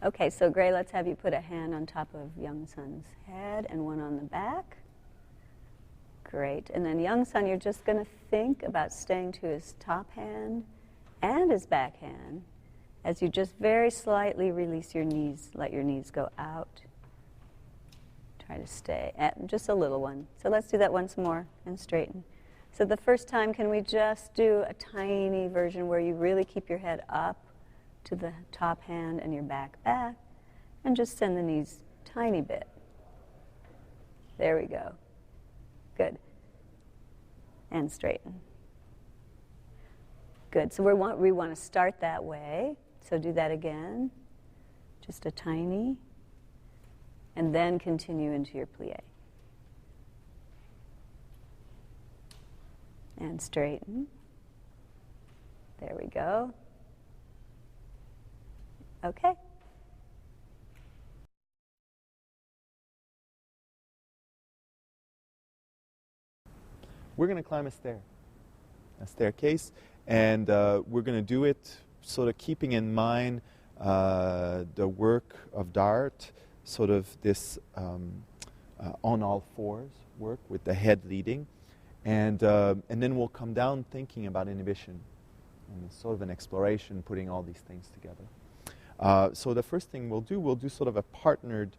Okay, so Gray, let's have you put a hand on top of Young Sun's head and one on the back. Great. And then Young Sun, you're just going to think about staying to his top hand and his back hand as you just very slightly release your knees, let your knees go out. Try to stay at just a little one. So let's do that once more and straighten. So the first time, can we just do a tiny version where you really keep your head up to the top hand and your back, and just send the knees tiny bit. There we go. Good. And straighten. Good. So we want to start that way. So do that again. Just a tiny. And then continue into your plie. And straighten. There we go. Okay. We're going to climb a staircase, and we're going to do it sort of keeping in mind the work of Dart, sort of this on all fours work with the head leading, and then we'll come down thinking about inhibition, and it's sort of an exploration, putting all these things together. So the first thing we'll do sort of a partnered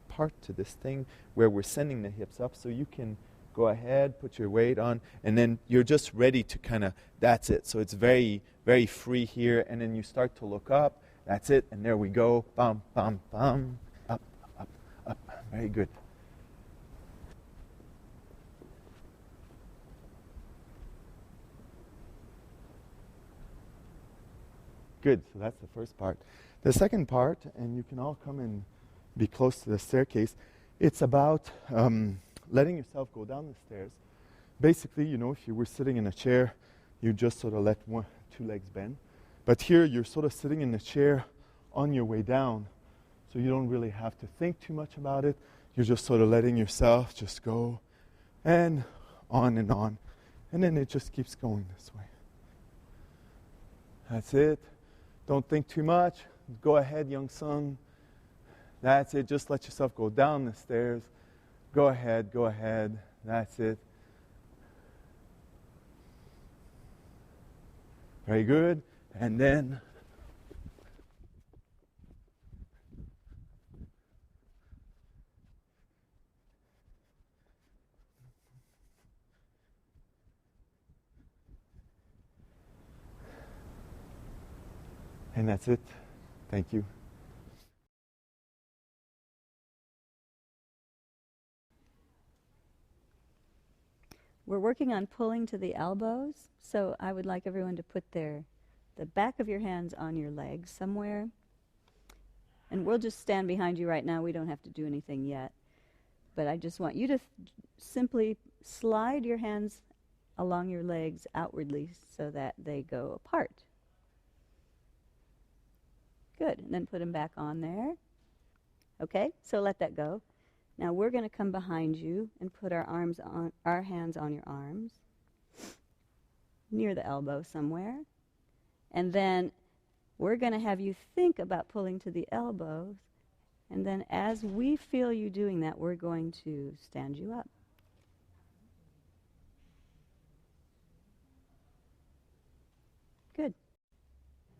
part to this thing where we're sending the hips up, so you can go ahead, put your weight on, and then you're just ready to kind of, that's it. So it's very, very free here, and then you start to look up, that's it, and there we go, bum, bum, bum, up, up, up, very good. Good, so that's the first part. The second part, and you can all come and be close to the staircase, it's about letting yourself go down the stairs. Basically, you know, if you were sitting in a chair, you just sort of let two legs bend. But here, you're sort of sitting in the chair on your way down, so you don't really have to think too much about it. You're just sort of letting yourself just go, and on, and then it just keeps going this way. That's it. Don't think too much. Go ahead, Young Sun. That's it. Just let yourself go down the stairs. Go ahead. That's it. Very good. And then and that's it. Thank you. We're working on pulling to the elbows, so I would like everyone to put the back of your hands on your legs somewhere. And we'll just stand behind you right now. We don't have to do anything yet. But I just want you to simply slide your hands along your legs outwardly so that they go apart. Good. And then put them back on there. Okay, so let that go. Now we're going to come behind you and put our hands on your arms, near the elbow somewhere. And then we're going to have you think about pulling to the elbows. And then as we feel you doing that, we're going to stand you up. Good.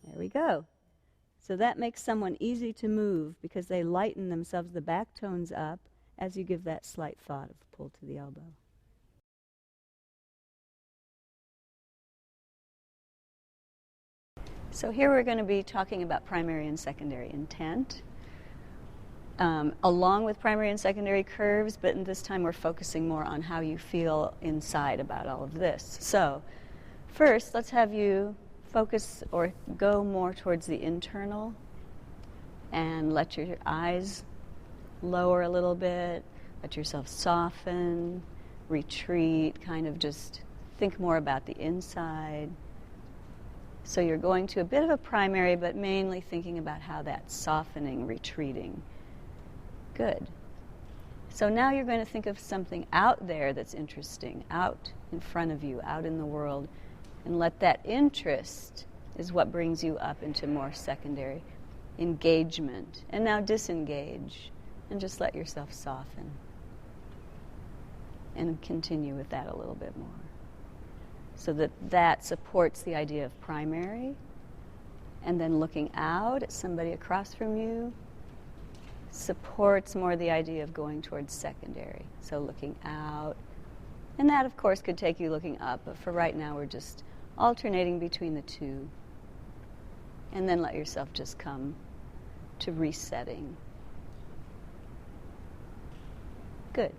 There we go. So that makes someone easy to move because they lighten themselves, the back tones up, as you give that slight thought of pull to the elbow. So here we're going to be talking about primary and secondary intent, along with primary and secondary curves, but this time we're focusing more on how you feel inside about all of this. So first, let's have you focus or go more towards the internal and let your eyes lower a little bit, let yourself soften, retreat, kind of just think more about the inside. So you're going to a bit of a primary, but mainly thinking about how that's softening, retreating. Good. So now you're going to think of something out there that's interesting, out in front of you, out in the world, and let that interest is what brings you up into more secondary engagement. And now disengage and just let yourself soften. And continue with that a little bit more. So that supports the idea of primary. And then looking out at somebody across from you supports more the idea of going towards secondary. So looking out. And that, of course, could take you looking up. But for right now, we're just alternating between the two. And then let yourself just come to resetting. Good.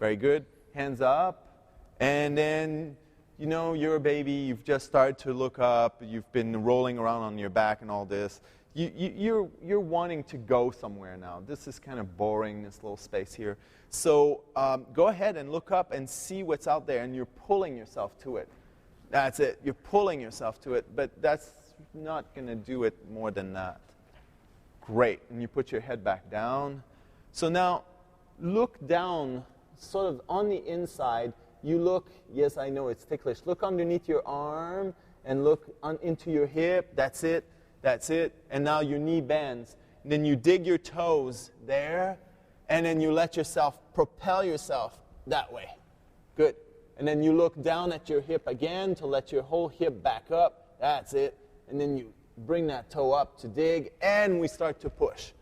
Very good. Hands up. And then, you know, you're a baby. You've just started to look up. You've been rolling around on your back and all this. You're wanting to go somewhere now. This is kind of boring, this little space here. So go ahead and look up and see what's out there. And you're pulling yourself to it. That's it. You're pulling yourself to it. But that's not going to do it more than that. Great. And you put your head back down. So now look down, sort of on the inside. You look, yes, I know it's ticklish. Look underneath your arm and look into your hip. That's it. That's it. And now your knee bends. And then you dig your toes there. And then you let yourself propel yourself that way. Good. And then you look down at your hip again to let your whole hip back up. That's it. And then you bring that toe up to dig. And we start to push.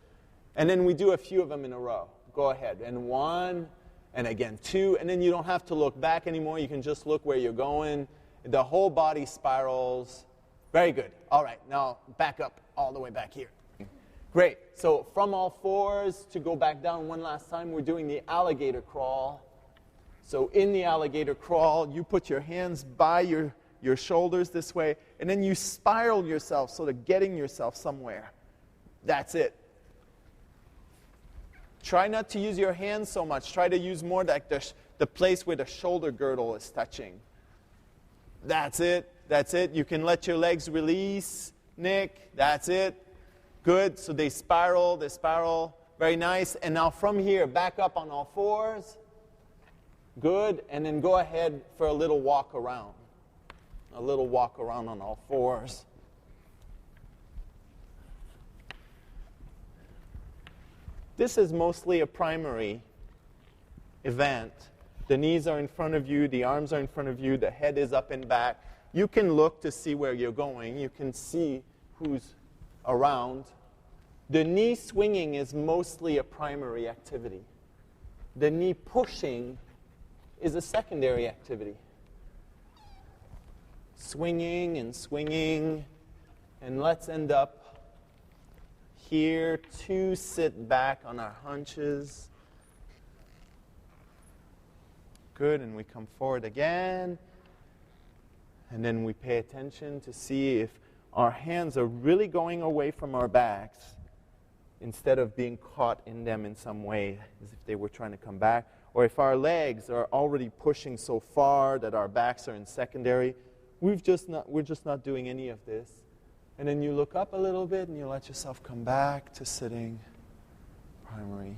And then we do a few of them in a row. Go ahead. And 1, and again 2. And then you don't have to look back anymore. You can just look where you're going. The whole body spirals. Very good. All right. Now back up all the way back here. Great. So from all fours to go back down one last time, we're doing the alligator crawl. So in the alligator crawl, you put your hands by your shoulders this way, and then you spiral yourself, sort of getting yourself somewhere. That's it. Try not to use your hands so much. Try to use more like the place where the shoulder girdle is touching. That's it. That's it. You can let your legs release. Nick, that's it. Good. So they spiral. Very nice. And now from here, back up on all fours. Good. And then go ahead for a little walk around. A little walk around on all fours. This is mostly a primary event. The knees are in front of you. The arms are in front of you. The head is up and back. You can look to see where you're going. You can see who's around. The knee swinging is mostly a primary activity. The knee pushing is a secondary activity. Swinging, and let's end up here to sit back on our hunches. Good, and we come forward again. And then we pay attention to see if our hands are really going away from our backs instead of being caught in them in some way as if they were trying to come back. Or if our legs are already pushing so far that our backs are in secondary, we're just not doing any of this. And then you look up a little bit and you let yourself come back to sitting primary.